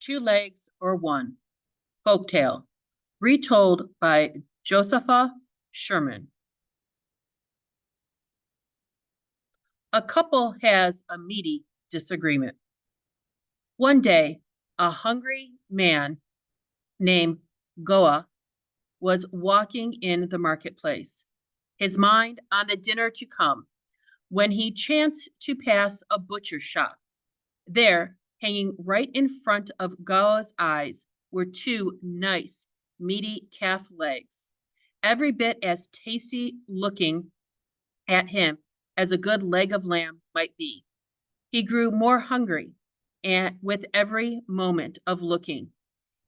Two Legs or One. Folktale. Retold by Josepha Sherman. A couple has a meaty disagreement. One day, a hungry man named Goa was walking in the marketplace, his mind on the dinner to come, when he chanced to pass a butcher's shop. There, hanging right in front of Goa's eyes, were two nice, meaty calf legs, every bit as tasty looking at him as a good leg of lamb might be. He grew more hungry and with every moment of looking,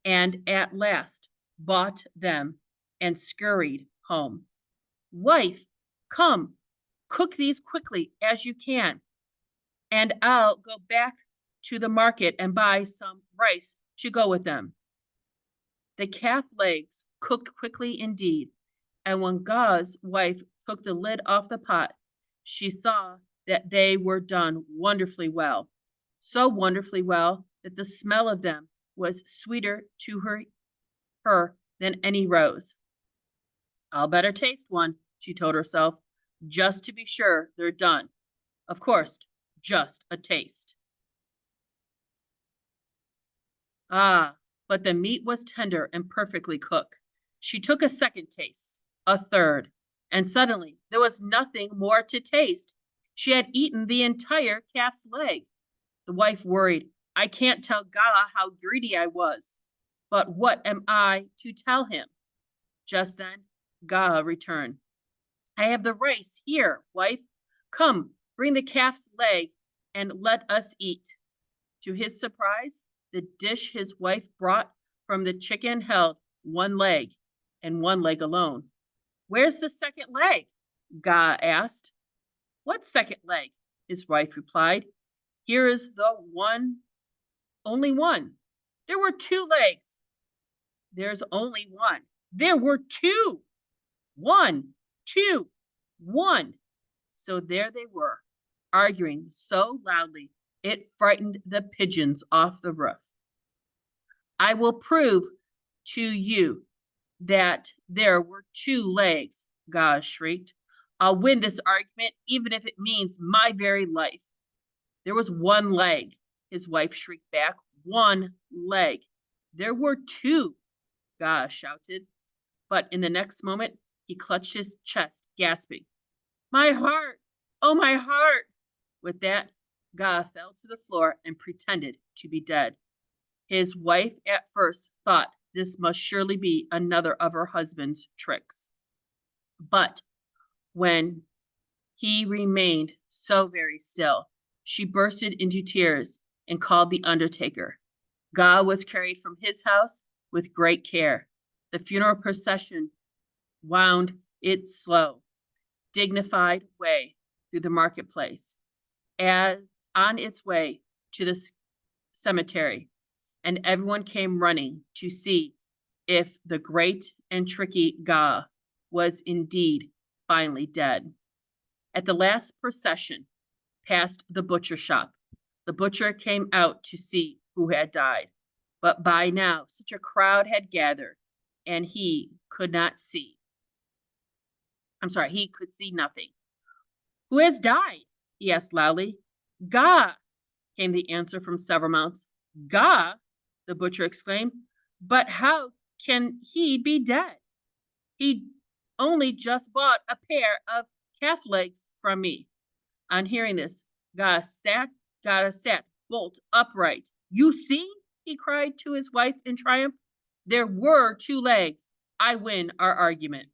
and at last bought them and scurried home. Wife, come, cook these quickly as you can, and I'll go back to the market and buy some rice to go with them. The calf legs cooked quickly indeed, and when Ga's wife took the lid off the pot, she saw that they were done wonderfully well, so wonderfully well that the smell of them was sweeter to her than any rose. I'll better taste one, she told herself, just to be sure they're done. Of course, just a taste. Ah, but the meat was tender and perfectly cooked. She took a second taste, a third, and suddenly there was nothing more to taste. She had eaten the entire calf's leg. The wife worried. I can't tell Gala how greedy I was, but what am I to tell him? Just then, Gala returned. I have the rice here, wife. Come, bring the calf's leg and let us eat. To his surprise, the dish his wife brought from the chicken held one leg, and one leg alone. Where's the second leg? Ga asked. What second leg? His wife replied. Here is the one, only one. There were two legs. There's only one. There were two. One, two, one. So there they were, arguing so loudly it frightened the pigeons off the roof. I will prove to you that there were two legs, Ga shrieked. I'll win this argument even if it means my very life. There was one leg, his wife shrieked back. One leg. There were two, Ga shouted. But in the next moment, he clutched his chest, gasping, My heart! Oh, my heart! With that, Ga fell to the floor and pretended to be dead. His wife at first thought this must surely be another of her husband's tricks. But when he remained so very still, she bursted into tears and called the undertaker. Ga was carried from his house with great care. The funeral procession wound its slow, dignified way through the marketplace, as on its way to the cemetery, and everyone came running to see if the great and tricky Ga was indeed finally dead. At the last procession past the butcher shop, the butcher came out to see who had died, but by now such a crowd had gathered, and he could see nothing. Who has died? He asked loudly. Ga, came the answer from several mouths. Ga, the butcher exclaimed, but how can he be dead? He only just bought a pair of calf legs from me. On hearing this, Ga sat bolt upright. You see, he cried to his wife in triumph. There were two legs. I win our argument.